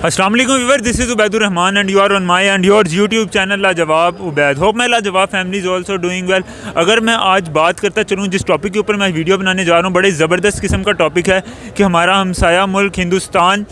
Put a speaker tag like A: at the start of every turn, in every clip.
A: अस्सलाम वालेकुम viewer, this is Ubaidur Rahman and you are on my and yours YouTube channel Lajawab Ubaid. Hope my Lajawab family is also doing well. अगर मैं आज बात करता चलूँ जिस टॉपिक के ऊपर मैं वीडियो बनाने जा रहा हूँ, बड़े ज़बरदस्त किस्म का टॉपिक है कि हमारा हमसाया मुल्क हिंदुस्तान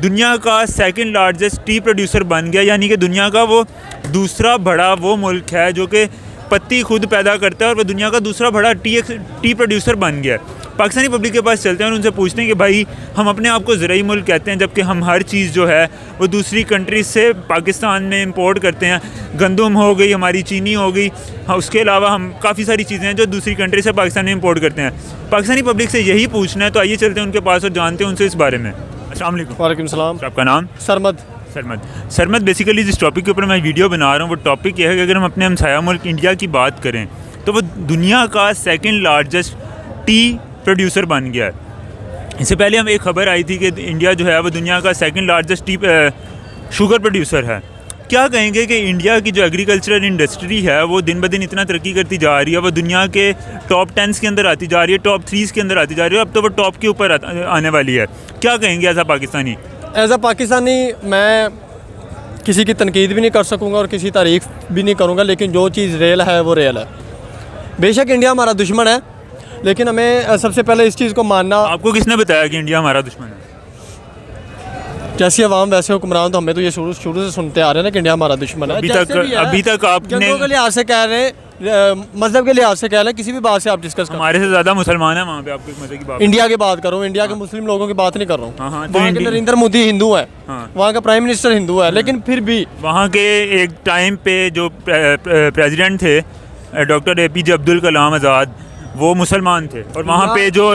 A: दुनिया का सेकंड लार्जेस्ट टी प्रोड्यूसर बन गया, यानी कि दुनिया का वो दूसरा बड़ा वो मुल्क है जो कि पत्ती खुद पैदा करता है और वह दुनिया का दूसरा बड़ा टी प्रोड्यूसर बन गया। पाकिस्तानी पब्लिक के पास चलते हैं और उनसे पूछते हैं कि भाई हम अपने आप को ज़राई मुल्क कहते हैं, जबकि हम हर चीज़ जो है वो दूसरी कंट्री से पाकिस्तान में इंपोर्ट करते हैं। गंदम हो गई, हमारी चीनी हो गई, हाँ, उसके अलावा हम काफ़ी सारी चीज़ें हैं जो दूसरी कंट्री से पाकिस्तान में इंपोर्ट करते हैं। पाकिस्तानी पब्लिक से यही पूछना है, तो आइए चलते हैं उनके पास और जानते हैं उनसे इस बारे में। अस्सलाम वालेकुम।
B: वालेकुम सलाम।
A: आपका नाम? सरमद। बेसिकली जिस टॉपिक के ऊपर मैं वीडियो बना रहा हूँ वो टॉपिक यह है कि अगर हम अपने हमसाया मुल्क इंडिया की बात करें तो वो दुनिया का सेकंड लार्जेस्ट टी प्रोड्यूसर बन गया है। इससे पहले हम एक खबर आई थी कि इंडिया जो है वो दुनिया का सेकंड लार्जेस्ट शुगर प्रोड्यूसर है। क्या कहेंगे कि इंडिया की जो एग्रीकल्चरल इंडस्ट्री है वो दिन ब दिन इतना तरक्की करती जा रही है, वो दुनिया के टॉप 10 के अंदर आती जा रही है, टॉप 3 के अंदर आती जा रही है, अब तो वो टॉप के ऊपर आने वाली है। क्या कहेंगे एज अ
B: पाकिस्तानी? मैं किसी की तनकीद भी नहीं कर सकूँगा और किसी तारीफ़ भी नहीं करूँगा, लेकिन जो चीज़ रियल है वो रियल है। बेशक इंडिया हमारा दुश्मन है, लेकिन हमें सबसे पहले इस चीज़ को मानना।
A: आपको किसने बताया कि इंडिया हमारा दुश्मन है?
B: जैसी अवाम वैसे हुक्मरान, तो हमें तो ये शुरू से सुनते आ रहे हैं ना कि इंडिया हमारा दुश्मन है।
A: अभी तक आपने
B: जंगों के लिहाज से कह रहे हैं, मजहब के लिहाज से कह रहे हैं, किसी भी बात से आप डिस्कस करें।
A: हमारे से ज़्यादा मुसलमान है वहाँ पे, आपको मज़े की बात?
B: इंडिया की बात करो, इंडिया के मुस्लिम लोगों की बात नहीं कर रहा हूँ।
A: हाँ,
B: वहाँ के नरेंद्र मोदी हिंदू है, वहाँ का प्राइम मिनिस्टर हिंदू है, लेकिन फिर भी
A: वहाँ के एक टाइम पे जो प्रेसिडेंट थे डॉक्टर APJ अब्दुल कलाम आज़ाद, वो मुसलमान थे, और वहाँ पे जो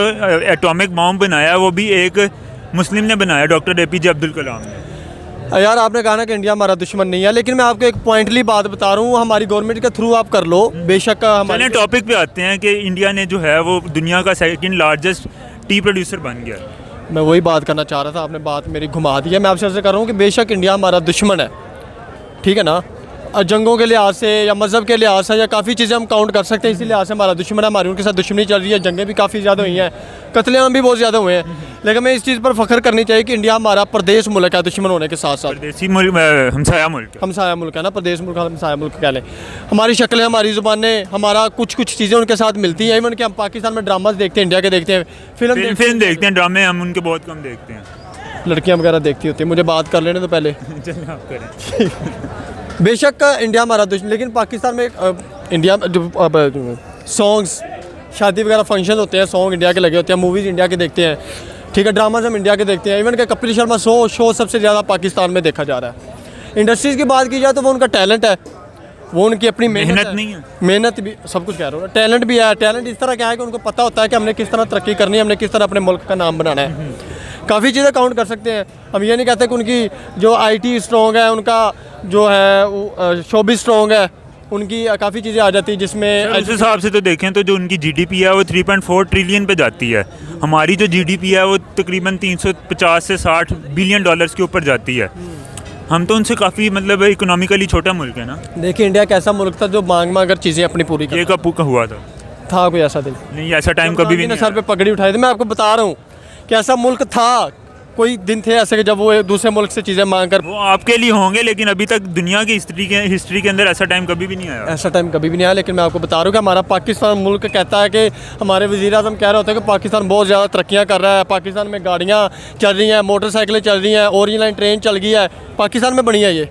A: एटॉमिक बॉम्ब बनाया वो भी एक मुस्लिम ने बनाया, डॉक्टर APJ अब्दुल कलाम ने।
B: यार आपने कहा ना कि इंडिया हमारा दुश्मन नहीं है, लेकिन मैं आपको एक पॉइंटली बात बता रहा हूँ, हमारी गवर्नमेंट के थ्रू आप कर लो। बेशक हमारे
A: टॉपिक पे आते हैं कि इंडिया ने जो है वो दुनिया का सेकंड लार्जेस्ट टी प्रोड्यूसर बन गया।
B: मैं वही बात करना चाह रहा था, आपने बात मेरी घुमा दी है। मैं आपसे अर्ज़ कर रहा हूँ कि बेशक इंडिया हमारा दुश्मन है, ठीक है ना, जंगों के लिहाज से या मज़हब के लिहाज से या काफ़ी चीज़ें हम काउंट कर सकते हैं, इसी लिहाज से हमारा दुश्मन है। हमारी उनके साथ दुश्मनी चल रही है, जंगें भी काफ़ी ज़्यादा हुई हैं, कत्लेआम भी बहुत ज़्यादा हुए हैं, लेकिन मैं इस चीज़ पर फ़ख्र करनी चाहिए कि इंडिया हमारा प्रदेश मुल्क है, दुश्मन होने के साथ साथ हमसाया मुल्क है ना, प्रदेश मुल्क, हमसाया मुल्क कह लें। हमारी शक्लें, हमारी ज़ुबानें, हमारा कुछ चीज़ें उनके साथ मिलती हैं। इवन कि हम पाकिस्तान में ड्रामाज देखते हैं, इंडिया के देखते हैं, फिल्म
A: देखते हैं, ड्रामे हम उनके बहुत कम देखते हैं।
B: लड़कियाँ वगैरह देखती होती हैं। मुझे बात कर लेने तो पहले
A: आप करें।
B: बेशक इंडिया हमारा दुश्मन, लेकिन पाकिस्तान में इंडिया जो सॉन्ग्स, शादी वगैरह फंक्शन होते हैं, सॉन्ग इंडिया के लगे होते हैं, मूवीज़ इंडिया के देखते हैं, ठीक है, ड्रामाज हम इंडिया के देखते हैं। इवन कि कपिल शर्मा शो सबसे ज़्यादा पाकिस्तान में देखा जा रहा है। इंडस्ट्रीज़ की बात की जाए तो वो उनका टैलेंट है, वो उनकी अपनी मेहनत नहीं है, मेहनत भी सब कुछ कह रहा हूँ, टैलेंट भी है। टैलेंट इस तरह क्या है कि उनको पता होता है कि हमने किस तरह तरक्की करनी है, हमने किस तरह अपने मुल्क का नाम बनाना है। काफ़ी चीज़ें काउंट कर सकते हैं। हम ये नहीं कहते कि उनकी जो IT स्ट्रॉन्ग है, उनका जो है शोबी स्ट्रॉन्ग है, उनकी काफ़ी चीज़ें आ जाती है जिसमें
A: उस हिसाब से तो देखें तो जो उनकी GDP है वो 3.4 ट्रिलियन पे जाती है। हमारी जो GDP है वो तकरीबन 350 से 60 बिलियन डॉलर्स के ऊपर जाती है। हम तो उनसे काफ़ी मतलब इकोनॉमिकली छोटा मुल्क है ना।
B: देखिए इंडिया एक ऐसा मुल्क था जो मांग कर चीज़ें अपनी पूरी कर।
A: ये कब हुआ था कोई
B: ऐसा दिन
A: नहीं, ऐसा टाइम कभी भी नहीं।
B: सर पे पगड़ी उठाई थी। मैं आपको बता रहा हूँ कि ऐसा मुल्क था, कोई दिन थे ऐसे कि जब वो दूसरे मुल्क से चीज़ें मांग कर।
A: वो आपके लिए होंगे, लेकिन अभी तक दुनिया की हिस्ट्री के अंदर ऐसा टाइम कभी भी नहीं आया।
B: ऐसा टाइम कभी भी नहीं आया, लेकिन मैं आपको बता रहा हूँ कि हमारा पाकिस्तान मुल्क कहता है कि हमारे वज़ीर आज़म कह रहे होते हैं कि पाकिस्तान बहुत ज़्यादा तरक्कियाँ कर रहा है, पाकिस्तान में गाड़ियाँ चल रही हैं, मोटरसाइकिलें चल रही हैं, ओरिजिनल ट्रेन चल गई है, पाकिस्तान में बनी है। ये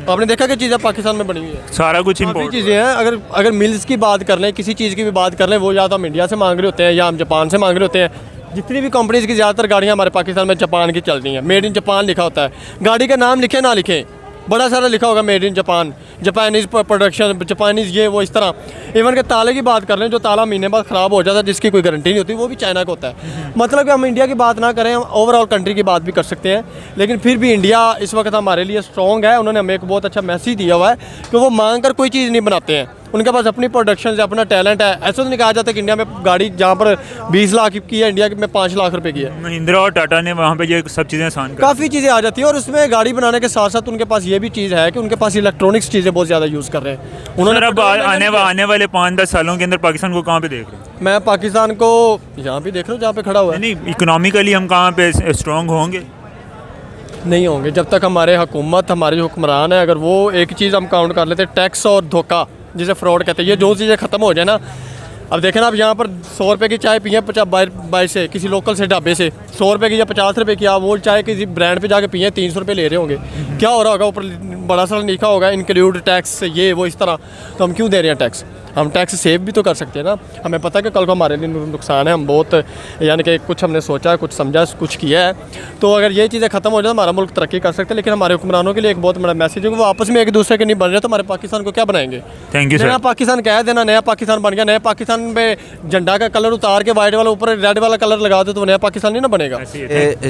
B: आपने देखा कि चीज़ें पाकिस्तान में बनी हुई है,
A: सारा कुछ
B: इंपोर्ट चीज़ें हैं। अगर मिल्स की बात कर लें, किसी चीज़ की भी बात कर लें, वो या तो हम इंडिया से मांग रहे होते हैं या हम जापान से मांग रहे होते हैं। जितनी भी कंपनीज़ की ज़्यादातर गाड़ियाँ हमारे पाकिस्तान में जापान की चल रही हैं, मेड इन जापान लिखा होता है। गाड़ी का नाम लिखे ना लिखे, बड़ा सारा लिखा होगा made in Japan, Japanese production, Japanese ये वो इस तरह। इवन के ताले की बात कर लें, जो ताला महीने बाद ख़राब हो जाता है, जिसकी कोई गारंटी नहीं होती, वो भी चाइना का होता है। मतलब कि हम इंडिया की बात ना करें, हम ओवरऑल कंट्री की बात भी कर सकते हैं, लेकिन फिर भी इंडिया इस वक्त हमारे लिए स्ट्रॉन्ग है। उन्होंने हमें एक बहुत अच्छा मैसेज दिया हुआ है कि वो मांग कर कोई चीज़ नहीं बनाते हैं, उनके पास अपनी प्रोडक्शन है, अपना टैलेंट है। ऐसा तो नहीं कहा जाता कि इंडिया में गाड़ी जहाँ पर 20 लाख की है, इंडिया में 5 लाख रुपए की है।
A: महिंद्रा और टाटा ने वहाँ पे ये सब चीज़ें आसान
B: काफ़ी चीज़ें आ जाती है, और उसमें गाड़ी बनाने के साथ साथ उनके पास ये भी चीज़ है कि उनके पास इलेक्ट्रॉनिक्स चीज़ें बहुत ज़्यादा यूज़ कर रहे हैं। उन्होंने
A: अब आने वाले 5-10 सालों के अंदर पाकिस्तान को कहाँ पे देख रहे हैं?
B: मैं पाकिस्तान को यहाँ भी देख रहा हूँ, जहाँ पे खड़ा हुआ है।
A: नहीं, इकोनॉमिकली हम कहाँ पे स्ट्रॉन्ग होंगे?
B: नहीं होंगे जब तक हमारे हुकूमत, हमारे जो हुक्मरान है, अगर वो एक चीज़ हम काउंट कर लेते हैं, टैक्स और धोखा जिसे फ्रॉड कहते हैं, ये जो चीज़ें ख़त्म हो जाए ना। अब देखें ना, आप यहाँ पर 100 रुपये की चाय पिए 50 बाई से किसी लोकल से ढाबे से, 100 रुपये की या 50 रुपये की, आप वो चाय किसी ब्रांड पे जाके पिए 300 रुपये ले रहे होंगे। क्या हो रहा होगा? ऊपर बड़ा सा लिखा होगा इंक्लूड टैक्स, ये वो इस तरह। तो हम क्यों दे रहे हैं टैक्स? हम टैक्स सेव भी तो कर सकते हैं ना। हमें पता है कि कल को हमारे लिए नुकसान है, हम बहुत यानी कि कुछ हमने सोचा, कुछ समझा, कुछ किया है। तो अगर ये चीज़ें ख़त्म हो जाए हमारा मुल्क तरक्की कर सकते हैं। लेकिन हमारे हुक्मरानों के लिए एक बहुत बड़ा मैसेज है कि वो आपस में एक दूसरे के नहीं बन रहे, तो हमारे पाकिस्तान को क्या बनाएंगे?
A: थैंक यू
B: नया
A: सर।
B: पाकिस्तान कह देना नया पाकिस्तान बन गया। नया पाकिस्तान में झंडा का कलर उतार के वाइट वाला ऊपर रेड वाला कलर लगा दो तो नया पाकिस्तान नहीं ना बनेगा।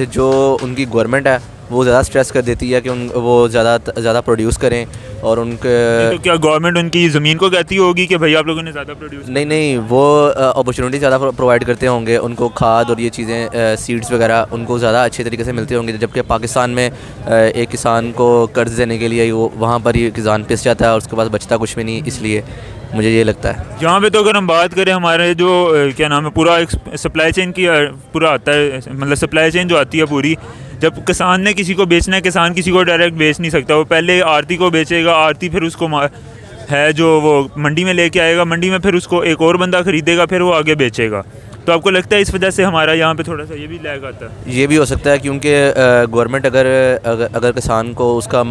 C: जो उनकी गवर्नमेंट है वो ज़्यादा स्ट्रेस कर देती है कि वो ज़्यादा प्रोड्यूस करें और उनके
A: तो क्या गवर्नमेंट उनकी ज़मीन को कहती होगी कि भाई आप लोगों ने ज़्यादा प्रोड्यूस?
C: नहीं, वो अपॉर्चुनिटी ज़्यादा प्रोवाइड करते होंगे, उनको खाद और ये चीज़ें सीड्स वगैरह उनको ज़्यादा अच्छे तरीके से मिलते होंगे। जबकि पाकिस्तान में एक किसान को कर्ज देने के लिए वो वहाँ पर ही किसान पिस जाता है और उसके पास बचता कुछ भी नहीं। इसलिए मुझे ये लगता है
A: यहाँ पे तो अगर हम बात करें हमारे जो क्या नाम है पूरा एक सप्लाई चेन की पूरा आता है, मतलब सप्लाई चेन जो आती है पूरी, जब किसान ने किसी को बेचना है, किसान किसी को डायरेक्ट बेच नहीं सकता। वो पहले आरती को बेचेगा, आरती फिर उसको है जो वो मंडी में लेके आएगा, मंडी में फिर उसको एक और बंदा ख़रीदेगा, फिर वो आगे बेचेगा। तो आपको लगता है इस वजह से हमारा यहाँ पे थोड़ा सा ये भी लैग आता है?
C: ये भी हो सकता है क्योंकि गवर्नमेंट अगर किसान को उसका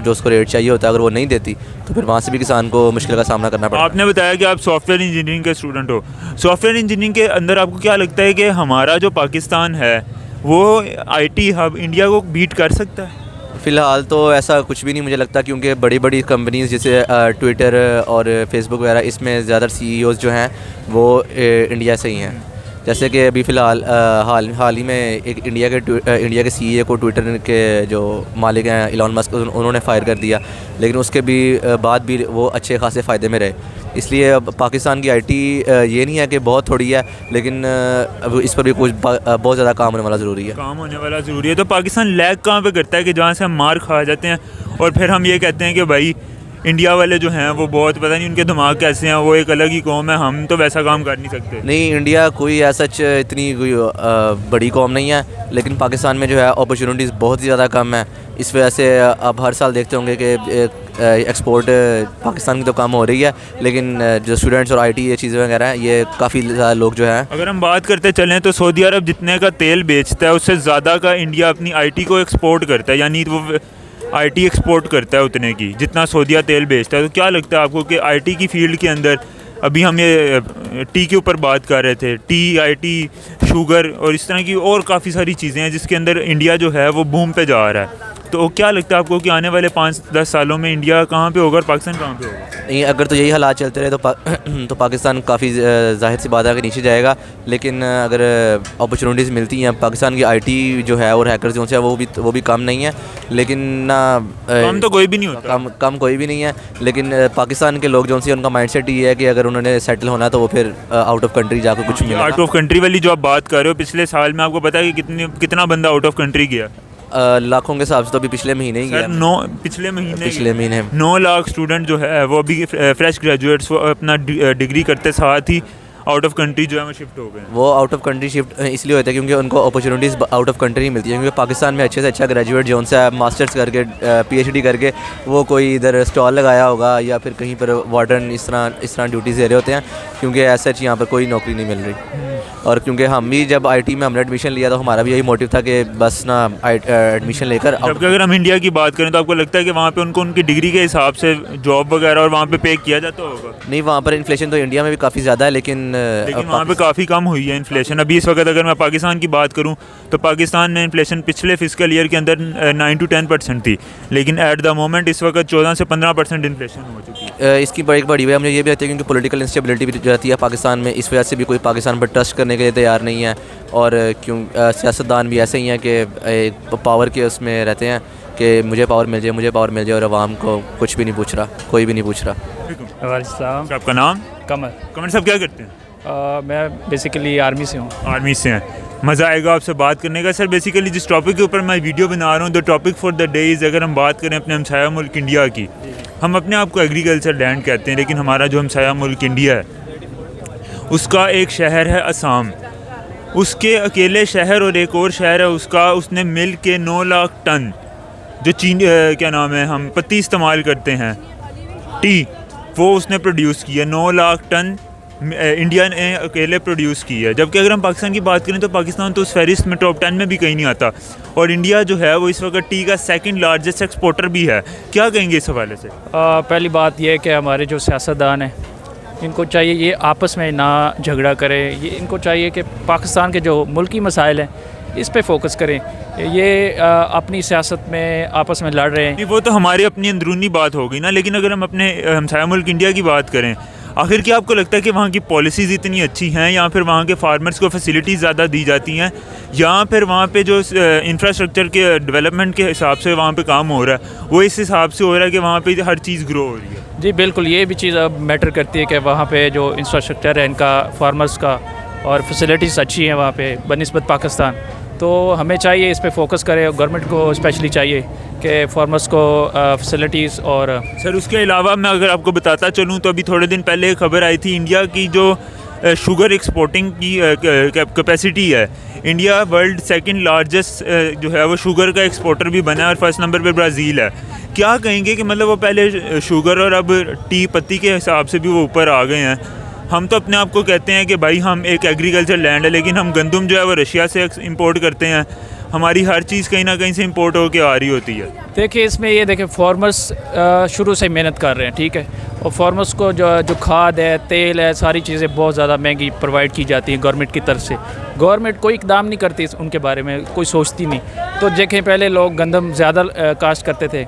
C: जो उसको रेट चाहिए होता है अगर वो नहीं देती तो फिर वहाँ से भी किसान को मुश्किल का सामना करना पड़ता है।
A: आपने बताया कि आप सॉफ्टवेयर इंजीनियरिंग के स्टूडेंट हो। सॉफ्टवेयर इंजीनियरिंग के अंदर आपको क्या लगता है कि हमारा जो पाकिस्तान है वो IT हब इंडिया को बीट कर सकता है?
C: फ़िलहाल तो ऐसा कुछ भी नहीं मुझे लगता, क्योंकि बड़ी बड़ी कंपनीज़ जैसे ट्विटर और फेसबुक वगैरह इसमें ज़्यादातर CEOs जो हैं वो इंडिया से ही हैं। जैसे कि अभी फ़िलहाल हाल ही में एक इंडिया के CEO को ट्विटर के जो मालिक हैं इलॉन मस्क उन्होंने फ़ायर कर दिया, लेकिन उसके बाद भी वो अच्छे खासे फ़ायदे में रहे। इसलिए अब पाकिस्तान की IT ये नहीं है कि बहुत थोड़ी है, लेकिन अब इस पर भी कुछ बहुत ज़्यादा काम होने वाला ज़रूरी है।
A: काम होने वाला ज़रूरी है। तो पाकिस्तान लैग कहाँ पे करता है कि जहाँ से हम मार खा जाते हैं और फिर हम ये कहते हैं कि भाई इंडिया वाले जो हैं वो बहुत पता नहीं उनके दिमाग कैसे हैं, वो एक अलग ही कौम है, हम तो वैसा काम कर नहीं सकते।
C: नहीं, इंडिया कोई ऐसा इतनी कोई बड़ी कौम नहीं है, लेकिन पाकिस्तान में जो है अपॉर्चुनिटीज़ बहुत ही ज़्यादा कम है। इस वजह से अब हर साल देखते होंगे कि एक्सपोर्ट पाकिस्तान की तो कम हो रही है, लेकिन जो स्टूडेंट्स और IT ये चीज़ें वगैरह हैं ये काफ़ी ज़्यादा लोग जो हैं।
A: अगर हम बात करते चलें तो सऊदी अरब जितने का तेल बेचता है उससे ज़्यादा का इंडिया अपनी IT को एक्सपोर्ट करता है, यानी वो IT एक्सपोर्ट करता है उतने की जितना सऊदीया तेल बेचता है। तो क्या लगता है आपको कि IT की फील्ड के अंदर, अभी हम ये टी के ऊपर बात कर रहे थे, IT शुगर और इस तरह की और काफ़ी सारी चीज़ें हैं जिसके अंदर इंडिया जो है वो बूम पे जा रहा है, तो क्या लगता है आपको कि आने वाले 5-10 सालों में इंडिया कहाँ पे होगा और पाकिस्तान कहाँ पे होगा?
C: नहीं, अगर तो यही हालात चलते रहे तो पाकिस्तान काफ़ी ज़ाहिर सी बात है कि नीचे जाएगा। लेकिन अगर अपॉर्चुनिटीज़ मिलती हैं, पाकिस्तान की IT जो है और हैकर्स जो है वो भी कम नहीं है, लेकिन ना
A: कम तो कोई भी नहीं होता,
C: कम कोई भी नहीं है। लेकिन पाकिस्तान के लोग जो से उनका माइंडसेट ये है कि अगर उन्होंने सेटल होना है तो वो फिर आउट ऑफ कंट्री जाकर कुछ मिलेगा।
A: आउट ऑफ कंट्री वाली जो आप बात कर रहे हो, पिछले साल में आपको पता है कि कितना बंदा आउट ऑफ कंट्री गया?
C: लाखों के हिसाब से तो अभी पिछले महीने ही गया।
A: पिछले महीने 9 लाख स्टूडेंट जो है वो अभी फ्रेश ग्रेजुएट्स वो अपना डिग्री करते साथ ही आउट ऑफ कंट्री जो है वो शिफ्ट हो गए।
C: वो आउट ऑफ कंट्री शिफ्ट इसलिए होता है क्योंकि उनको अपॉर्चुनिटीज़ आउट ऑफ कंट्री ही मिलती है, क्योंकि पाकिस्तान में अच्छे से अच्छा ग्रेजुएट जो उनसे मास्टर्स करके PhD करके वो कोई इधर स्टॉल लगाया होगा या फिर कहीं पर वार्डन इस तरह ड्यूटीज़ दे रहे होते हैं, क्योंकि ऐसा यहाँ पर कोई नौकरी नहीं मिल रही। और क्योंकि हम भी जब IT में हमने एडमिशन लिया तो हमारा भी यही मोटिव था कि बस ना एडमिशन लेकर।
A: जबकि अगर हम इंडिया की बात करें तो आपको लगता है कि वहाँ पे उनको उनकी डिग्री के हिसाब से जॉब वगैरह और वहाँ पे पे किया जाता होगा?
C: नहीं, वहाँ पर इन्फ्लेशन तो इंडिया में भी काफ़ी ज़्यादा है, लेकिन
A: वहाँ पे काफ़ी कम हुई है इन्फ्लेशन। अभी इस वक्त अगर मैं पाकिस्तान की बात करूँ तो पाकिस्तान में इन्फ्लेशन पिछले फिस्कल ईयर के अंदर 9 to 10% थी, लेकिन एट द मोमेंट इस वक्त 14 से 15% इन्फ्लेशन हो चुकी है।
C: इसकी बड़ी वजह मुझे ये भी लगती है क्योंकि पॉलिटिकल इंस्टेबिलिटी भी रहती है पाकिस्तान में, इस वजह से भी कोई पाकिस्तान पर ट्रस्ट करने के लिए तैयार नहीं है। और सियासतदान भी ऐसे ही हैं कि पावर के उसमें रहते हैं कि मुझे पावर मिल जाए और आवाम को कुछ भी नहीं पूछ रहा, कोई भी नहीं पूछ रहा।
A: वालेकुम। आपका नाम? कमर साहब क्या करते हैं?
D: मैं बेसिकली आर्मी से हूँ।
A: आर्मी से हैं, मज़ा आएगा आपसे बात करने का। सर बेसिकली जिस टॉपिक के ऊपर मैं वीडियो बना रहा हूँ, the topic for the day is, अगर हम बात करें अपने हमसाया मुल्क इंडिया की, हम अपने आप को एग्रीकल्चर लैंड कहते हैं, लेकिन हमारा जो हमसाया मुल्क इंडिया है उसका एक शहर है असम। उसके अकेले शहर और एक और शहर है उसका, उसने मिल के 9 लाख टन जो चीन क्या नाम है हम पत्ती इस्तेमाल करते हैं टी, वो उसने प्रोड्यूस किया। 9 लाख टन इंडिया ने अकेले प्रोड्यूस की है। जबकि अगर हम पाकिस्तान की बात करें तो पाकिस्तान तो उस फहरिस्त में टॉप 10 में भी कहीं नहीं आता, और इंडिया जो है वो इस वक्त टी का सेकंड लार्जेस्ट एक्सपोर्टर भी है। क्या कहेंगे इस हवाले से?
D: पहली बात यह है कि हमारे जो सियासतदान हैं इनको चाहिए ये आपस में ना झगड़ा करें, ये इनको चाहिए कि पाकिस्तान के जो मुल्की मसाइल हैं इस पे फोकस करें। ये अपनी सियासत में आपस में लड़ रहे हैं।
A: नहीं, वो तो हमारी अपनी अंदरूनी बात हो गई ना, लेकिन अगर हम अपने हमसाया मुल्क इंडिया की बात करें, आखिर क्या आपको लगता है कि वहाँ की पॉलिसीज़ इतनी अच्छी हैं, या फिर वहाँ के फार्मर्स को फैसिलिटीज़ ज़्यादा दी जाती हैं, या फिर वहाँ पे जो इंफ्रास्ट्रक्चर के डेवलपमेंट के हिसाब से वहाँ पे काम हो रहा है वो इस हिसाब से हो रहा है कि वहाँ पे हर चीज़ ग्रो हो रही है?
D: जी बिल्कुल, ये भी चीज़ अब मैटर करती है कि वहाँ पे जो इंफ्रास्ट्रक्चर है इनका, फार्मर्स का, और फैसिलिटीज़ अच्छी हैं वहाँ पे बनिस्बत पाकिस्तान। तो हमें चाहिए इस पे फोकस करें, गवर्नमेंट को स्पेशली चाहिए कि फार्मर्स को फैसिलिटीज़ और
A: सर उसके अलावा मैं अगर आपको बताता चलूँ तो अभी थोड़े दिन पहले एक खबर आई थी, इंडिया की जो शुगर एक्सपोर्टिंग की कैपेसिटी है, इंडिया वर्ल्ड सेकंड लार्जेस्ट जो है वो शुगर का एक्सपोर्टर भी बना है, और फर्स्ट नंबर पे ब्राज़ील है। क्या कहेंगे कि मतलब वो पहले शुगर और अब टी पत्ती के हिसाब से भी वो ऊपर आ गए हैं? हम तो अपने आप को कहते हैं कि भाई हम एक एग्रीकल्चर लैंड है, लेकिन हम गंदम जो है वो रशिया से इंपोर्ट करते हैं। हमारी हर चीज़ कहीं ना कहीं से इंपोर्ट होकर आ रही होती है।
D: देखिए इसमें ये देखें, फार्मर्स शुरू से मेहनत कर रहे हैं, ठीक है, और फार्मर्स को जो खाद है, तेल है, सारी चीज़ें बहुत ज़्यादा महंगी प्रोवाइड की जाती हैं गवर्नमेंट की तरफ से। गवर्नमेंट कोई इकदाम नहीं करती उनके बारे में, कोई सोचती नहीं। तो देखें पहले लोग गंदम ज़्यादा काश्त करते थे,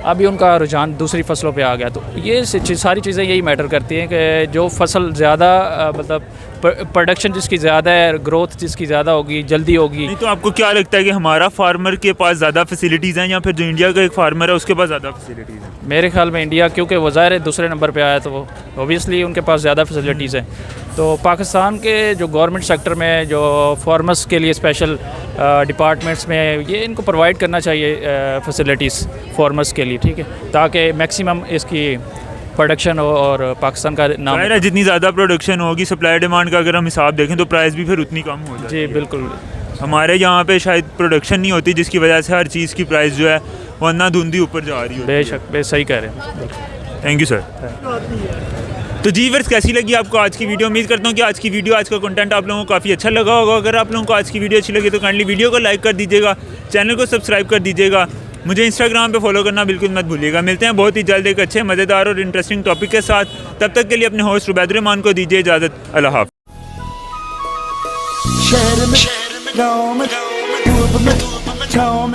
D: अभी उनका रुझान दूसरी फसलों पे आ गया। तो ये सारी चीज़ें यही मैटर करती हैं कि जो फसल ज़्यादा मतलब प्रोडक्शन जिसकी ज़्यादा है, ग्रोथ जिसकी ज़्यादा होगी, जल्दी होगी।
A: नहीं तो आपको क्या लगता है कि हमारा फार्मर के पास ज़्यादा फैसिलिटीज़ हैं, या फिर जो इंडिया का एक फार्मर है उसके पास ज़्यादा फैसिलिटीज़ हैं?
D: मेरे ख्याल में इंडिया, क्योंकि वो ज़ाहिर है दूसरे नंबर पे आया, तो वो ओबियसली उनके पास ज़्यादा फैसिलिटीज़ हैं। तो पाकिस्तान के जो गवर्नमेंट सेक्टर में जो फार्मर्स के लिए स्पेशल डिपार्टमेंट्स में ये इनको प्रोवाइड करना चाहिए फैसिलिटीज़ फार्मर्स के लिए, ठीक है, ताकि मैक्सिमम इसकी प्रोडक्शन हो और पाकिस्तान का नाम।
A: ज़ाहिर है जितनी ज़्यादा प्रोडक्शन होगी, सप्लाई डिमांड का अगर हम हिसाब देखें तो प्राइस भी फिर उतनी कम हो जाती है।
D: जी बिल्कुल।
A: हमारे यहाँ पे शायद प्रोडक्शन नहीं होती, जिसकी वजह से हर चीज़ की प्राइस जो है वो अंधाधुंधी ऊपर जा रही है।
D: बेशक सही कह रहे हैं।
A: Thank you sir. तो जी वर्स, कैसी लगी आपको आज की वीडियो? उम्मीद करता हूँ कि आज की वीडियो, आज का कंटेंट आप लोगों को काफ़ी अच्छा लगा होगा। अगर आप लोगों को आज की वीडियो अच्छी लगी तो काइंडली वीडियो को लाइक कर दीजिएगा, चैनल को सब्सक्राइब कर दीजिएगा, मुझे इंस्टाग्राम पे फॉलो करना बिल्कुल मत भूलिएगा। मिलते हैं बहुत ही जल्द एक अच्छे, मज़ेदार और इंटरेस्टिंग टॉपिक के साथ। तब तक के लिए अपने होस्ट रुबैदुर रहमान को दीजिए इजाज़त। अल्लाह हाफ़िज़।